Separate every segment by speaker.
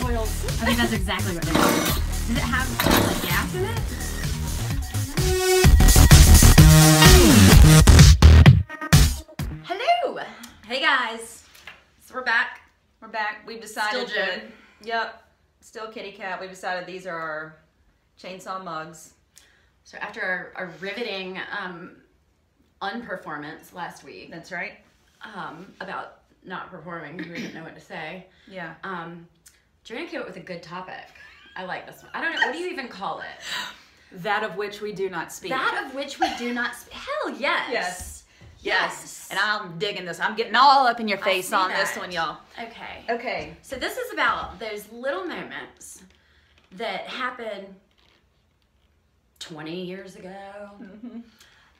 Speaker 1: oils.
Speaker 2: I think that's exactly what they are. Does it have like gas in it?
Speaker 1: Hello! Hey guys. So we're back.
Speaker 3: We're back. We've decided
Speaker 1: Still
Speaker 3: that.
Speaker 1: June.
Speaker 3: Yep. Still kitty cat. We've decided these are our chainsaw mugs.
Speaker 1: So after our riveting unperformance last week,
Speaker 3: That's right.
Speaker 1: about not performing because we didn't know what to say,
Speaker 3: Yeah.
Speaker 1: Joanna came up with a good topic. I like this one. I don't know, what do you even call it?
Speaker 3: That of which we do not speak.
Speaker 1: That of which we do not speak. Hell yes.
Speaker 3: Yes.
Speaker 1: Yes.
Speaker 3: And I'm digging this. I'm getting all up in your
Speaker 1: I
Speaker 3: face
Speaker 1: see
Speaker 3: on
Speaker 1: that.
Speaker 3: this one, y'all.
Speaker 1: Okay.
Speaker 3: Okay.
Speaker 1: So this is about those little moments that happened 20 years ago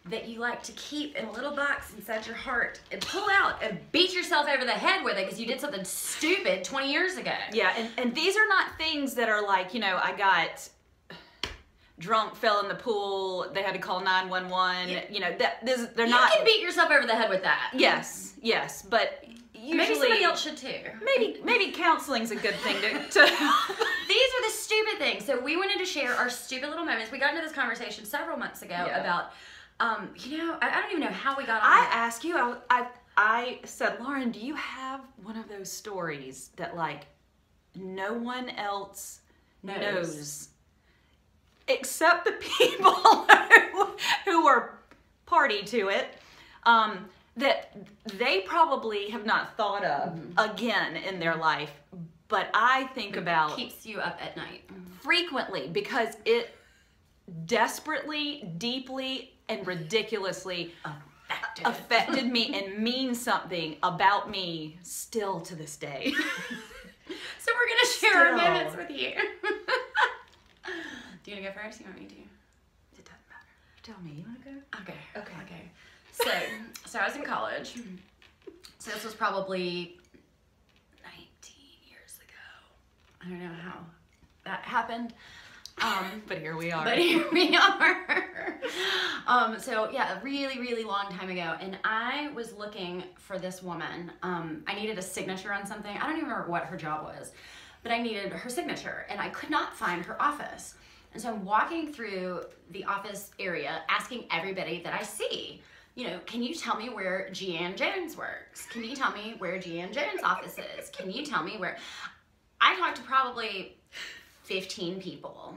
Speaker 1: that you like to keep in a little box inside your heart and pull out and beat yourself over the head with it because you did something stupid 20 years ago.
Speaker 3: Yeah, and these are not things that are like, you know, I got drunk, fell in the pool, they had to call 911.
Speaker 1: Yeah.
Speaker 3: You know, they're
Speaker 1: You
Speaker 3: not.
Speaker 1: can beat yourself over the head with that.
Speaker 3: Yes, but usually
Speaker 1: Maybe somebody else should too.
Speaker 3: Maybe counseling's a good thing to
Speaker 1: These are the stupid things. So we wanted to share our stupid little moments. We got into this conversation several months ago about, you know, I don't even know how we got on
Speaker 3: I
Speaker 1: it.
Speaker 3: asked you, I said, Lauren, do you have one of those stories that like no one else knows except the people who are party to it, that they probably have not thought of again in their life, but I think about
Speaker 1: Keeps you up at night.
Speaker 3: frequently because it desperately, deeply, and ridiculously affected me and means something about me still to this day.
Speaker 1: So we're gonna share our
Speaker 3: Still.
Speaker 1: moments with you. Do you wanna go first? You want me to?
Speaker 3: It doesn't matter. Tell me, you want to go?
Speaker 1: Okay.
Speaker 3: Okay.
Speaker 1: So I was in college. So this was probably 19 years ago. I don't know how that happened.
Speaker 3: But here we are.
Speaker 1: But here we are. So yeah, a really, really long time ago. And I was looking for this woman. I needed a signature on something. I don't even remember what her job was, but I needed her signature and I could not find her office. And so I'm walking through the office area asking everybody that I see, you know, can you tell me where Jeanne Jones works? Can you tell me where Jeanne Jones' office is? Can you tell me where? I talked to probably 15 people.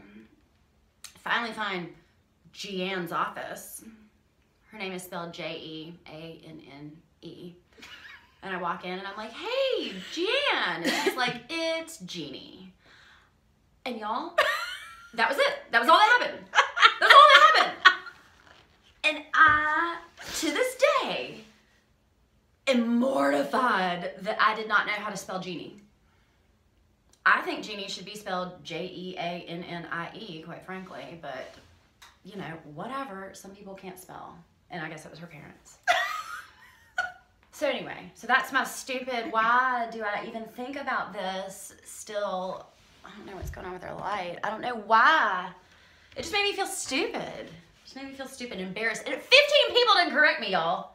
Speaker 1: Finally find Jeanne's office. Her name is spelled Jeanne. And I walk in and I'm like, hey, Jeanne. And she's like, it's Jeannie. And y'all, that was it. That was all that happened. That was all that happened. And I, to this day, am mortified that I did not know how to spell Jeannie. I think Jeannie should be spelled Jeannie, quite frankly, but, you know, whatever. Some people can't spell, and I guess it was her parents. So anyway, so that's my stupid, why do I even think about this still? I don't know what's going on with her light. I don't know why. It just made me feel stupid. It just made me feel stupid and embarrassed. And 15 people didn't correct me, y'all.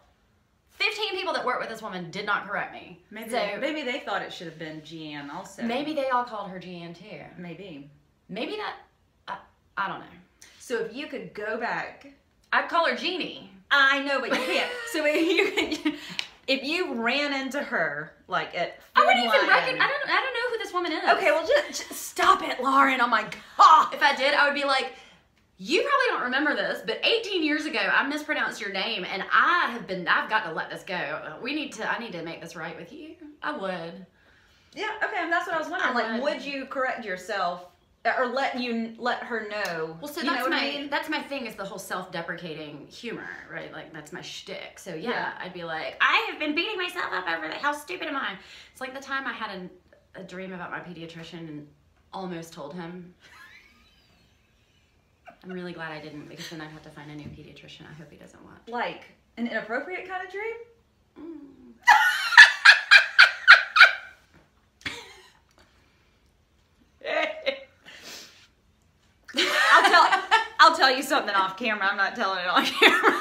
Speaker 1: 15 people that work with this woman did not correct me.
Speaker 3: Maybe
Speaker 1: So,
Speaker 3: they thought it should have been Jeanne also.
Speaker 1: maybe they all called her Jeanne too.
Speaker 3: Maybe.
Speaker 1: Maybe that, I don't know.
Speaker 3: So if you could go back.
Speaker 1: I'd call her Jeannie.
Speaker 3: I know, but you can't. So if you ran into her, like at
Speaker 1: I wouldn't even
Speaker 3: Food
Speaker 1: recognize,
Speaker 3: Lion-
Speaker 1: I don't know who this woman is.
Speaker 3: Okay, well just stop it, Lauren. Oh my God.
Speaker 1: If I did, I would be like, you probably don't remember this, but 18 years ago, I mispronounced your name, and I've got to let this go. I need to make this right with you. I would.
Speaker 3: Yeah, okay, and that's what I was wondering.
Speaker 1: I
Speaker 3: Like, would you correct yourself or let her know?
Speaker 1: Well, so
Speaker 3: you know
Speaker 1: that's
Speaker 3: what
Speaker 1: my
Speaker 3: I mean?
Speaker 1: that's my thing is the whole self-deprecating humor, right? Like that's my shtick. So yeah,
Speaker 3: Yeah.
Speaker 1: I'd be like, I have been beating myself up over that. How stupid am I? It's like the time I had a dream about my pediatrician and almost told him. I'm really glad I didn't because then I'd have to find a new pediatrician. I hope he doesn't watch.
Speaker 3: Like an inappropriate kind of dream? I'll tell you something off camera. I'm not telling it on camera.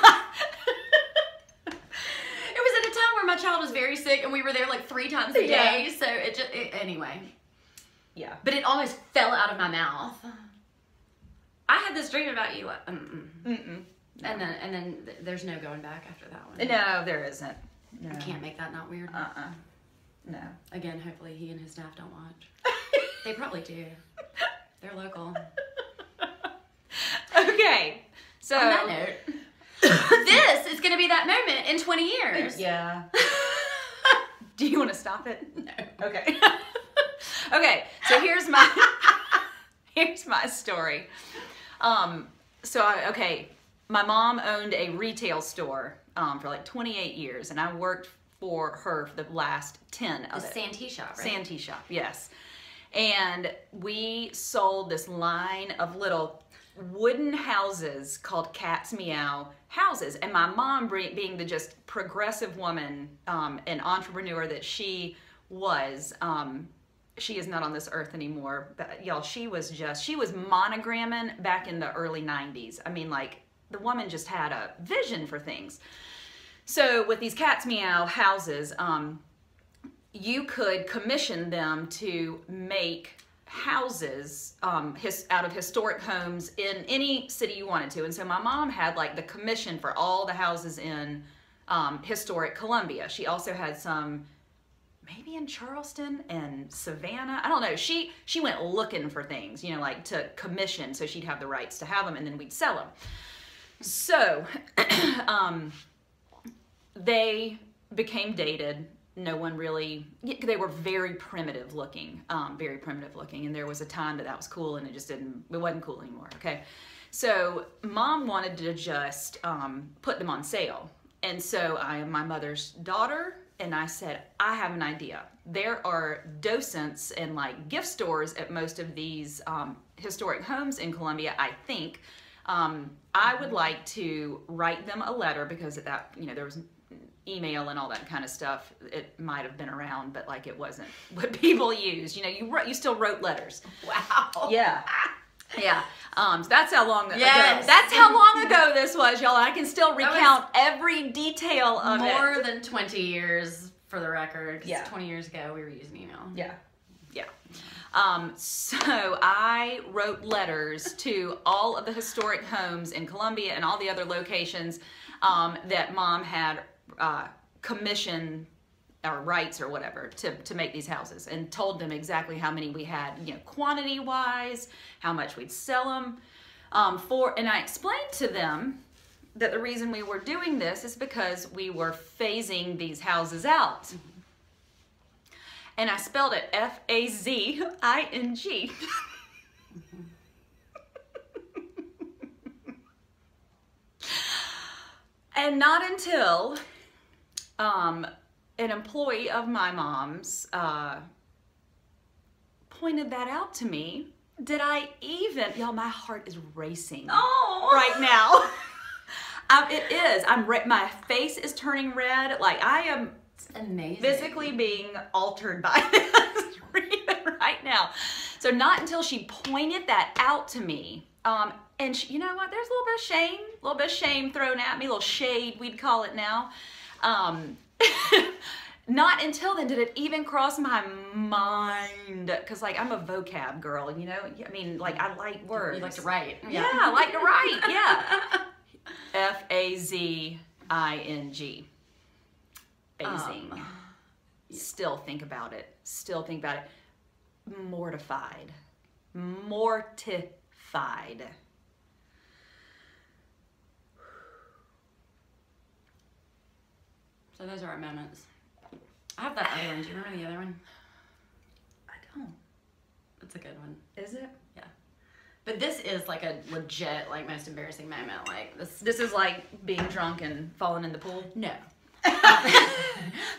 Speaker 1: It was at a time where my child was very sick and we were there like 3 times a day. So anyway.
Speaker 3: Yeah.
Speaker 1: But it almost fell out of my mouth. I had this dream about you.
Speaker 3: Mm-mm. No.
Speaker 1: And then there's no going back after that one.
Speaker 3: No, there isn't. No.
Speaker 1: I can't make that not weird.
Speaker 3: No.
Speaker 1: Again, hopefully he and his staff don't watch. They probably do. They're local.
Speaker 3: Okay. So
Speaker 1: on that note, this is going to be that moment in 20 years.
Speaker 3: Yeah. Do you want to stop it?
Speaker 1: No.
Speaker 3: Okay. Okay. So here's my story. My mom owned a retail store for like 28 years, and I worked for her for the last 10 of
Speaker 1: The
Speaker 3: it.
Speaker 1: Santee shop, right?
Speaker 3: Santee shop, yes. And we sold this line of little wooden houses called Cat's Meow houses. And my mom, being the just progressive woman and entrepreneur that she was, she is not on this earth anymore, but y'all, she was monogramming back in the early 90s. I mean, like, the woman just had a vision for things. So with these Cat's Meow houses, you could commission them to make houses out of historic homes in any city you wanted to. And so my mom had like the commission for all the houses in historic Columbia. She also had some maybe in Charleston and Savannah. I don't know. She went looking for things, you know, like to commission, so she'd have the rights to have them, and then we'd sell them. So they became dated. No one really, they were very primitive looking, and there was a time that was cool, and it wasn't cool anymore, okay? So Mom wanted to just put them on sale. And so I am my mother's daughter, and I said, I have an idea. There are docents and like gift stores at most of these historic homes in Columbia, I think. I would like to write them a letter, because at that, you know, there was email and all that kind of stuff. It might have been around, but like it wasn't what people used. You know, you still wrote letters.
Speaker 1: Wow.
Speaker 3: Yeah. Yeah. So that's how long ago.
Speaker 1: Yes.
Speaker 3: That's how long ago this was, y'all. I can still recount every detail of it.
Speaker 1: More than 20 years, for the record. 'Cause
Speaker 3: Yeah.
Speaker 1: 20 years ago, we were using email.
Speaker 3: Yeah. Yeah. So I wrote letters to all of the historic homes in Columbia and all the other locations that Mom had commission or rights or whatever to make these houses, and told them exactly how many we had, you know, quantity wise, how much we'd sell them for. And I explained to them that the reason we were doing this is because we were phasing these houses out. Mm-hmm. And I spelled it F-A-Z-I-N-G. Mm-hmm. And not until an employee of my mom's pointed that out to me did I even, y'all, my heart is racing right now. It is. My face is turning red. Like, I am
Speaker 1: amazing.
Speaker 3: Physically being altered by this right now. So not until she pointed that out to me, and she, you know what, there's a little bit of shame thrown at me, a little shade, we'd call it now. Not until then did it even cross my mind, because like I'm a vocab girl, you know. I mean, like, I like words.
Speaker 1: You like to write.
Speaker 3: Yeah, I like to write. Yeah. F-A-Z-I-N-G. Phasing. Still think about it. Mortified.
Speaker 1: So those are our moments. I have that other one. Do you remember the other one?
Speaker 3: I don't.
Speaker 1: It's a good one.
Speaker 3: Is it?
Speaker 1: Yeah. But this is like a legit, like, most embarrassing moment. Like,
Speaker 3: This is like being drunk and falling in the pool?
Speaker 1: No.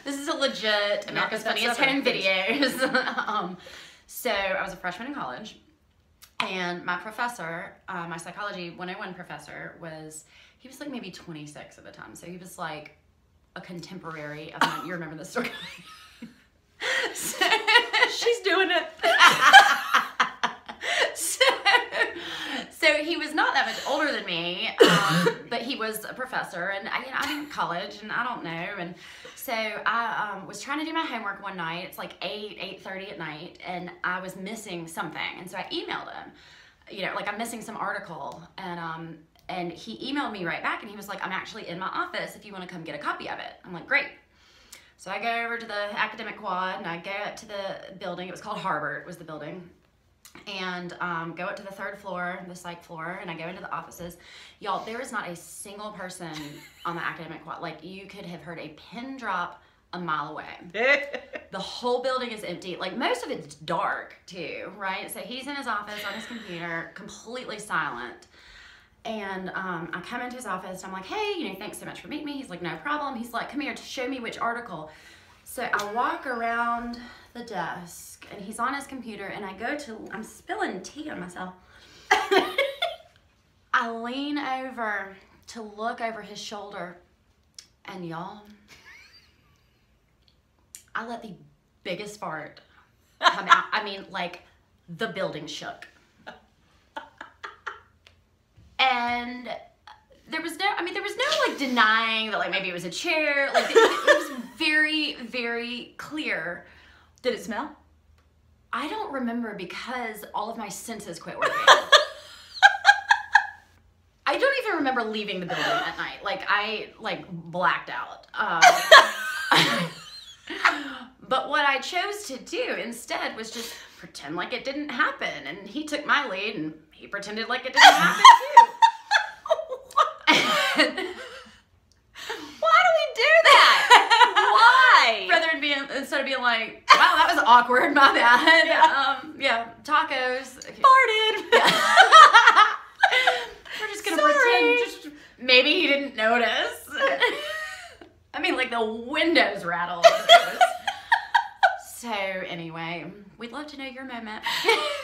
Speaker 1: This is a legit America's Funniest Home Videos. So I was a freshman in college, and my professor, my psychology 101 professor, he was like maybe 26 at the time. So he was like a contemporary of mine. You remember this story?
Speaker 3: She's doing it.
Speaker 1: So he was not that much older than me, but he was a professor, and I'm in college, and I don't know. And so I was trying to do my homework one night. It's like 8:30 at night, and I was missing something. And so I emailed him, like I'm missing some article. And he emailed me right back, and he was like, I'm actually in my office if you want to come get a copy of it. I'm like, great. So I go over to the academic quad, and I go up to the building. It was called Harbert, was the building. And go up to the 3rd floor, the psych floor, and I go into the offices. Y'all, there is not a single person on the academic quad. Like, you could have heard a pin drop a mile away. The whole building is empty. Like, most of it's dark, too, right? So he's in his office on his computer, completely silent. And I come into his office, and I'm like, hey, thanks so much for meeting me. He's like, no problem. He's like, come here to show me which article. So I walk around the desk, and he's on his computer, and I'm spilling tea on myself. I lean over to look over his shoulder, and y'all, I let the biggest fart come out. I mean, like, the building shook. And there was no like denying that, like, maybe it was a chair. Like, it was very, very clear.
Speaker 3: Did it smell?
Speaker 1: I don't remember because all of my senses quit working. I don't even remember leaving the building that night. Like, I blacked out. But what I chose to do instead was just pretend like it didn't happen. And he took my lead, and he pretended like it didn't happen too.
Speaker 3: Why do we do that? Why?
Speaker 1: Rather instead of being like, wow, that was awkward, my bad. Yeah, tacos.
Speaker 3: Farted.
Speaker 1: Yeah. We're just gonna pretend maybe he didn't notice. I mean, like, the windows rattled. So anyway, we'd love to know your moment.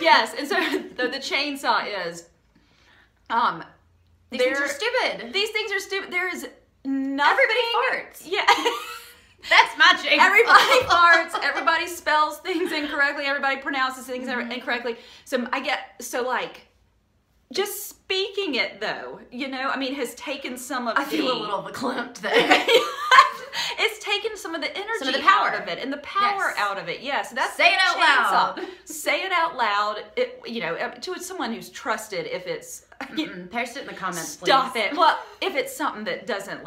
Speaker 3: Yes, and so the chainsaw is
Speaker 1: these things are stupid.
Speaker 3: These things are stupid. There is nothing.
Speaker 1: Everybody farts.
Speaker 3: Yeah.
Speaker 1: That's my chainsaw.
Speaker 3: Everybody farts. Everybody spells things incorrectly. Everybody pronounces things incorrectly. So like, just speaking it though, I mean, has taken some of
Speaker 1: I feel a little verklempt there.
Speaker 3: It's taken some of the energy
Speaker 1: Some of the power.
Speaker 3: out of it and the power out of it. Yes, that's
Speaker 1: Say it out loud.
Speaker 3: Say it out loud. To someone who's trusted. If it's
Speaker 1: post it in the comments, please.
Speaker 3: Stop it. Well, if it's something that doesn't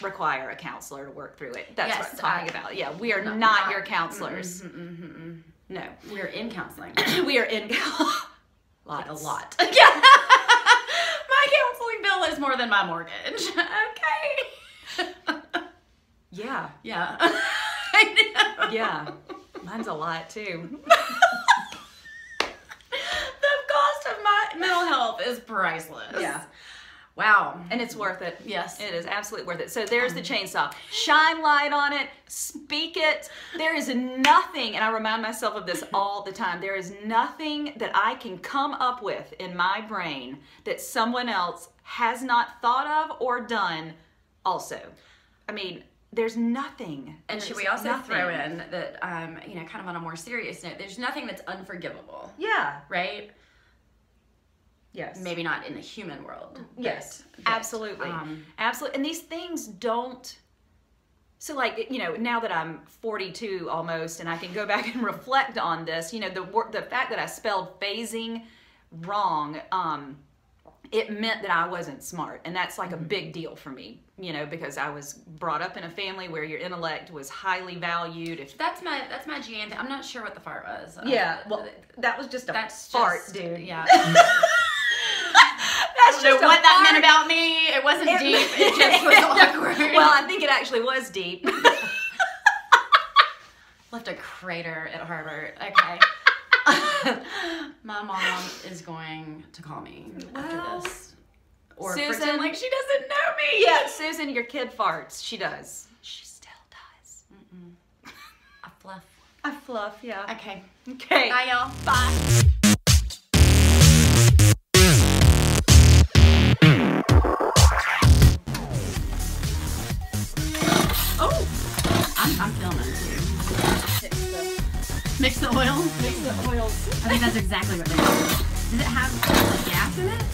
Speaker 3: require a counselor to work through it, that's what I'm talking about. Yeah, we are not your counselors. No,
Speaker 1: we're in counseling.
Speaker 3: We are in
Speaker 1: a lot. Yeah. My counseling bill is more than my mortgage. Okay.
Speaker 3: Yeah.
Speaker 1: Yeah. I know.
Speaker 3: Yeah. Mine's a lot too.
Speaker 1: The cost of my mental health is priceless.
Speaker 3: Yeah.
Speaker 1: Wow.
Speaker 3: And it's worth it.
Speaker 1: Yes.
Speaker 3: It is absolutely worth it. So there's the chainsaw. Shine light on it. Speak it. There is nothing, and I remind myself of this all the time, there is nothing that I can come up with in my brain that someone else has not thought of or done also. I mean, there's nothing.
Speaker 1: And should we also throw in that, kind of on a more serious note, there's nothing that's unforgivable.
Speaker 3: Yeah.
Speaker 1: Right?
Speaker 3: Yes.
Speaker 1: Maybe not in the human world.
Speaker 3: Yes.
Speaker 1: But,
Speaker 3: absolutely. Absolutely. And these things don't. So, now that I'm 42 almost, and I can go back and reflect on this, the fact that I spelled phasing wrong, it meant that I wasn't smart. And that's a big deal for me, because I was brought up in a family where your intellect was highly valued.
Speaker 1: That's my GN thing. I'm not sure what the fart was.
Speaker 3: Yeah, well, that was just a fart, dude.
Speaker 1: Yeah.
Speaker 3: I don't know
Speaker 1: what that meant about me. It wasn't deep. It just was awkward.
Speaker 3: Well, I think it actually was deep.
Speaker 1: Left a crater at Harvard. Okay. My mom is going to call me after this. Or
Speaker 3: Susan,
Speaker 1: pretend like she doesn't know me.
Speaker 3: Yeah, Susan, your kid farts. She does. She still does.
Speaker 1: I fluff.
Speaker 3: I fluff, yeah.
Speaker 1: Okay.
Speaker 3: Okay.
Speaker 1: Bye, y'all.
Speaker 3: Bye.
Speaker 2: I'm filming too.
Speaker 1: Mix the oil.
Speaker 2: I think that's exactly what they do. Does it have gas in it?